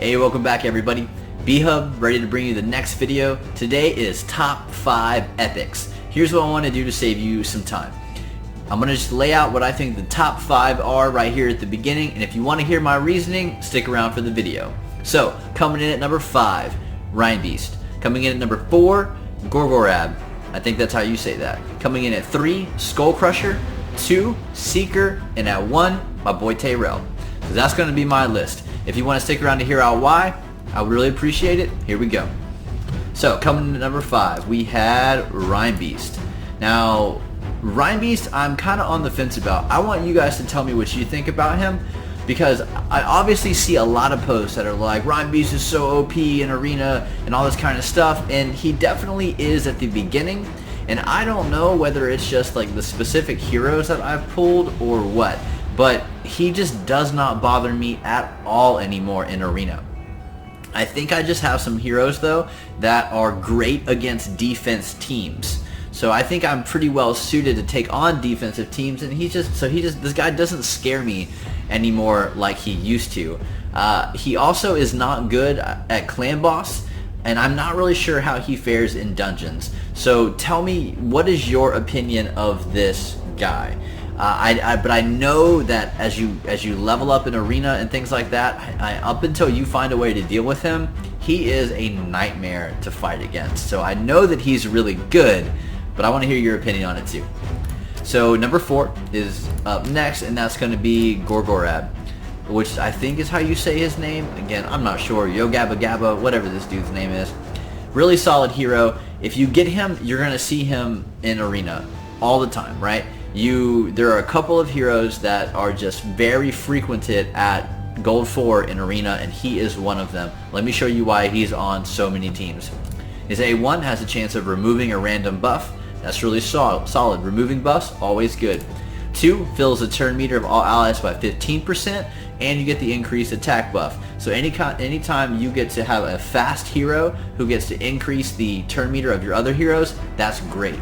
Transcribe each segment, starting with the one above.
Hey, welcome back everybody. B-Hub ready to bring you the next video. Today is top 5 epics. Here's what I want to do to save you some time. I'm going to just lay out what I think the top 5 are right here at the beginning, and if you want to hear my reasoning, stick around for the video. So, coming in at number 5, Reinbeast. Coming in at number 4, Gorgorab. I think that's how you say that. Coming in at 3, Skullcrusher. 2, Seeker. And at 1, my boy Tayrel. So that's going to be my list. If you want to stick around to hear out why, I would really appreciate it. Here we go. So, coming in at number 5, we had Rhymebeast. Now, Rhymebeast, I'm kind of on the fence about. I want you guys to tell me what you think about him, because I obviously see a lot of posts that are like, Rhymebeast is so OP in Arena and all this kind of stuff, and he definitely is at the beginning, and I don't know whether it's just like the specific heroes that I've pulled or what, but he just does not bother me at all anymore in Arena. I think I just have some heroes though that are great against defense teams. So I think I'm pretty well suited to take on defensive teams, and this guy doesn't scare me anymore like he used to. He also is not good at clan boss, and I'm not really sure how he fares in dungeons. So tell me, what is your opinion of this guy? But I know that as you level up in Arena and things like that, up until you find a way to deal with him, he is a nightmare to fight against. So I know that he's really good, but I want to hear your opinion on it too. So number 4 is up next, and that's going to be Gorgorab, which I think is how you say his name. Again, I'm not sure. Yo Gabba Gabba, whatever this dude's name is. Really solid hero. If you get him, you're going to see him in Arena all the time, right? There are a couple of heroes that are just very frequented at Gold 4 in Arena, and he is one of them. Let me show you why he's on so many teams. His A1 has a chance of removing a random buff. That's really solid. Removing buffs, always good. 2, fills the turn meter of all allies by 15%, and you get the increased attack buff. So anytime you get to have a fast hero who gets to increase the turn meter of your other heroes, that's great.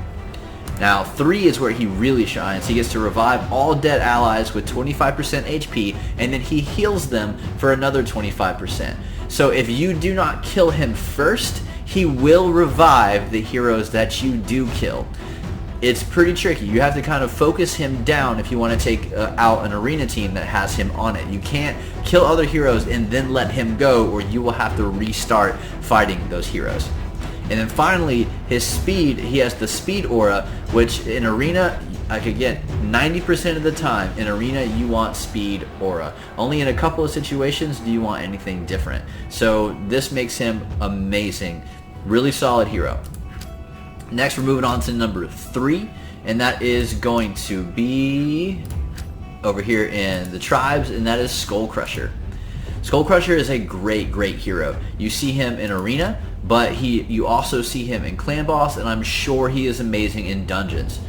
Now 3 is where he really shines. He gets to revive all dead allies with 25% HP, and then he heals them for another 25%. So if you do not kill him first, he will revive the heroes that you do kill. It's pretty tricky. You have to kind of focus him down if you want to take out an Arena team that has him on it. You can't kill other heroes and then let him go, or you will have to restart fighting those heroes. And then finally, his speed, he has the speed aura, which in Arena, I could get 90% of the time in Arena you want speed aura. Only in a couple of situations do you want anything different. So this makes him amazing. Really solid hero. Next, we're moving on to number 3, and that is going to be over here in the tribes, and that is Skullcrusher. Skullcrusher is a great hero. You see him in Arena, but you also see him in Clan Boss, and I'm sure he is amazing in dungeons.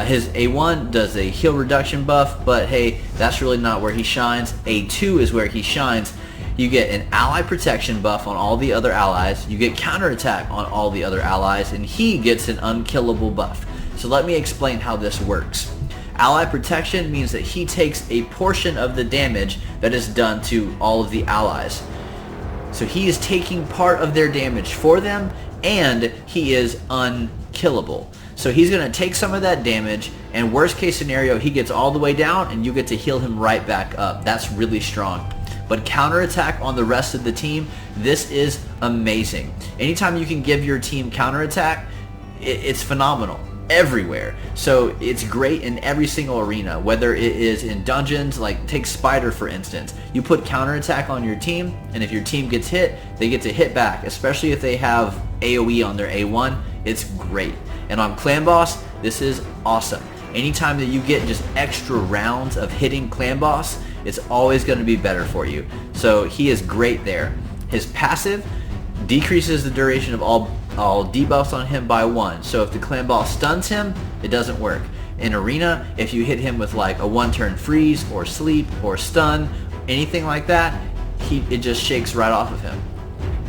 His A1 does a heal reduction buff, but hey, that's really not where he shines. A2 is where he shines. You get an ally protection buff on all the other allies, you get counterattack on all the other allies, and he gets an unkillable buff. So let me explain how this works. Ally protection means that he takes a portion of the damage that is done to all of the allies. So he is taking part of their damage for them, and he is unkillable. So he's going to take some of that damage, and worst case scenario, he gets all the way down and you get to heal him right back up. That's really strong. But counterattack on the rest of the team, this is amazing. Anytime you can give your team counterattack, it's phenomenal. Everywhere. So it's great in every single arena, whether it is in dungeons, like take Spider for instance. You put counterattack on your team, and if your team gets hit, they get to hit back, especially if they have AoE on their A1. It's great. And on Clan Boss, this is awesome. Anytime that you get just extra rounds of hitting Clan Boss, it's always going to be better for you. So he is great there. His passive decreases the duration of all debuffs on him by 1. So if the clan boss stuns him, it doesn't work. In Arena, if you hit him with like a 1-turn freeze or sleep or stun, anything like that, it just shakes right off of him.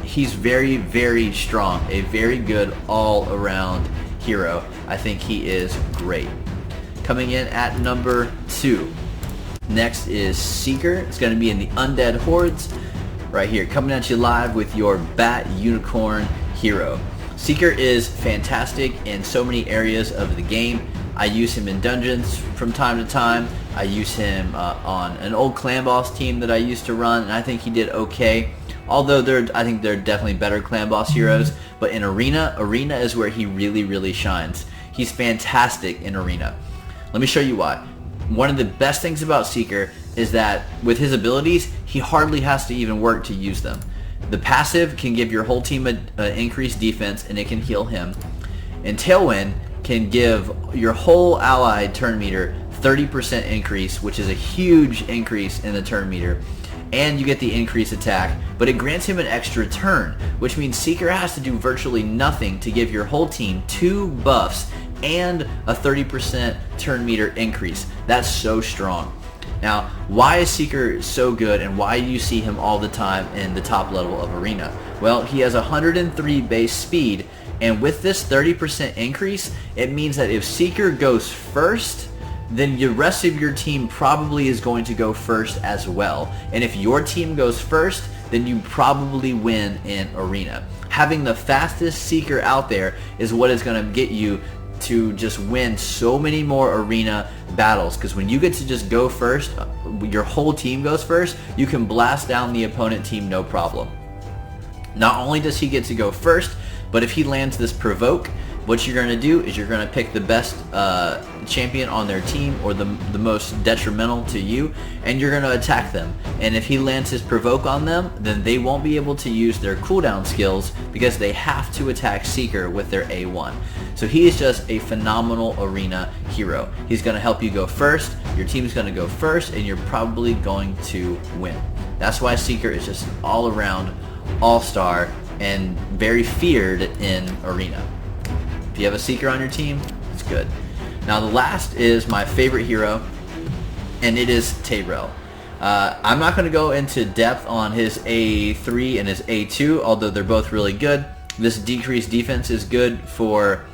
He's very strong, a very good all-around hero. I think he is great. Coming in at number 2. Next is Seeker. It's going to be in the Undead Hordes. right here, coming at you live with your Bat Unicorn hero. Seeker is fantastic in so many areas of the game. I use him in dungeons from time to time. I use him on an old clan boss team that I used to run, and I think he did okay. Although I think they're definitely better clan boss heroes. But in Arena is where he really shines. He's fantastic in Arena. Let me show you why. One of the best things about Seeker is that with his abilities, he hardly has to even work to use them. The passive can give your whole team an increased defense, and it can heal him. And Tailwind can give your whole allied turn meter 30% increase, which is a huge increase in the turn meter. And you get the increased attack, but it grants him an extra turn, which means Seeker has to do virtually nothing to give your whole team 2 buffs and a 30% turn meter increase. That's so strong. Now, why is Seeker so good, and why do you see him all the time in the top level of Arena? Well, he has 103 base speed, and with this 30% increase, it means that if Seeker goes first, then the rest of your team probably is going to go first as well. And if your team goes first, then you probably win in Arena. Having the fastest Seeker out there is what is going to get you to just win so many more Arena battles, because when you get to just go first, your whole team goes first, you can blast down the opponent team no problem. Not only does he get to go first, but if he lands this provoke, what you're going to do is you're going to pick the best champion on their team, or the most detrimental to you, and you're going to attack them. And if he lands his provoke on them, then they won't be able to use their cooldown skills because they have to attack Seeker with their A1. So he is just a phenomenal Arena hero. He's going to help you go first, your team's going to go first, and you're probably going to win. That's why Seeker is just all around all-star and very feared in Arena. If you have a Seeker on your team, it's good. Now the last is my favorite hero, and it is Tayrel. I'm not going to go into depth on his A3 and his A2, although they're both really good. This decreased defense is good for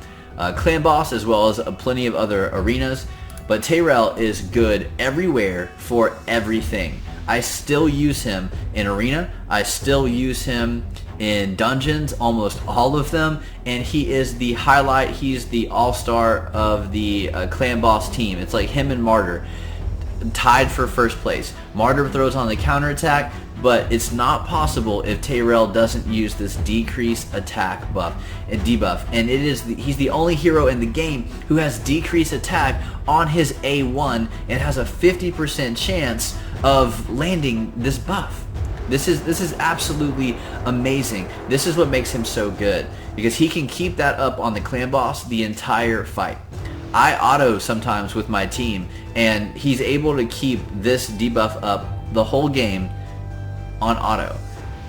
clan boss as well as plenty of other arenas, but Tayrel is good everywhere for everything. I still use him in Arena. I still use him in dungeons, almost all of them, and he is the highlight. He's the all-star of the clan boss team. It's like him and Martyr tied for first place. Martyr throws on the counterattack, but it's not possible if Tayrel doesn't use this decreased attack buff and debuff. And he's the only hero in the game who has decreased attack on his A1 and has a 50% chance of landing this buff. This is absolutely amazing. This is what makes him so good, because he can keep that up on the clan boss the entire fight. I auto sometimes with my team, and he's able to keep this debuff up the whole game on auto.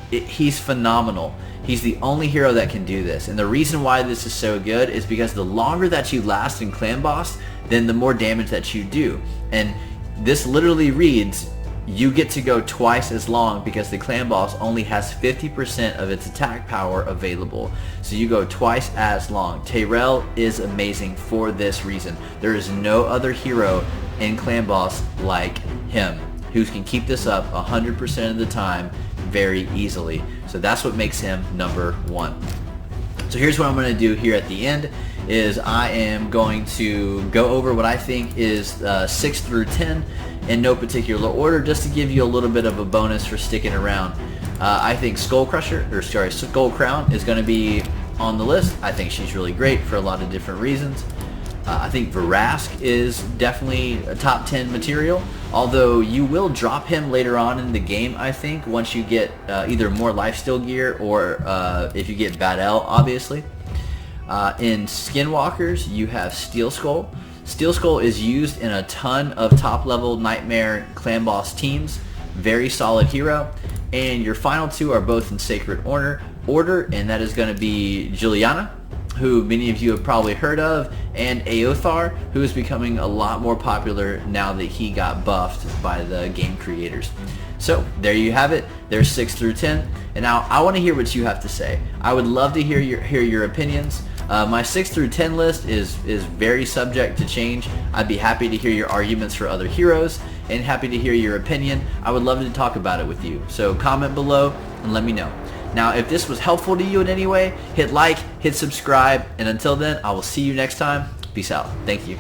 He's phenomenal. He's the only hero that can do this, and the reason why this is so good is because the longer that you last in clan boss, then the more damage that you do. And this literally reads, you get to go twice as long because the clan boss only has 50% of its attack power available. So you go twice as long. Tayrel is amazing for this reason. There is no other hero in clan boss like him who can keep this up 100% of the time very easily. So that's what makes him number 1. So here's what I'm going to do here at the end is I am going to go over what I think is 6 through 10 in no particular order, just to give you a little bit of a bonus for sticking around. I think Skull Crown is going to be on the list. I think she's really great for a lot of different reasons. I think Vrask is definitely a top 10 material, although you will drop him later on in the game, I think, once you get either more lifesteal gear or if you get Battle, obviously. In Skinwalkers, you have Steel Skull. Steel Skull is used in a ton of top level Nightmare clan boss teams. Very solid hero. And your final 2 are both in Sacred Order, and that is going to be Juliana, who many of you have probably heard of, and Aothar, who is becoming a lot more popular now that he got buffed by the game creators. So there you have it. There's 6 through 10. And now I want to hear what you have to say. I would love to hear your opinions. My 6 through 10 list is very subject to change. I'd be happy to hear your arguments for other heroes. and happy to hear your opinion. I would love to talk about it with you. So comment below and let me know. Now, if this was helpful to you in any way, hit like, hit subscribe, and until then, I will see you next time. Peace out. Thank you.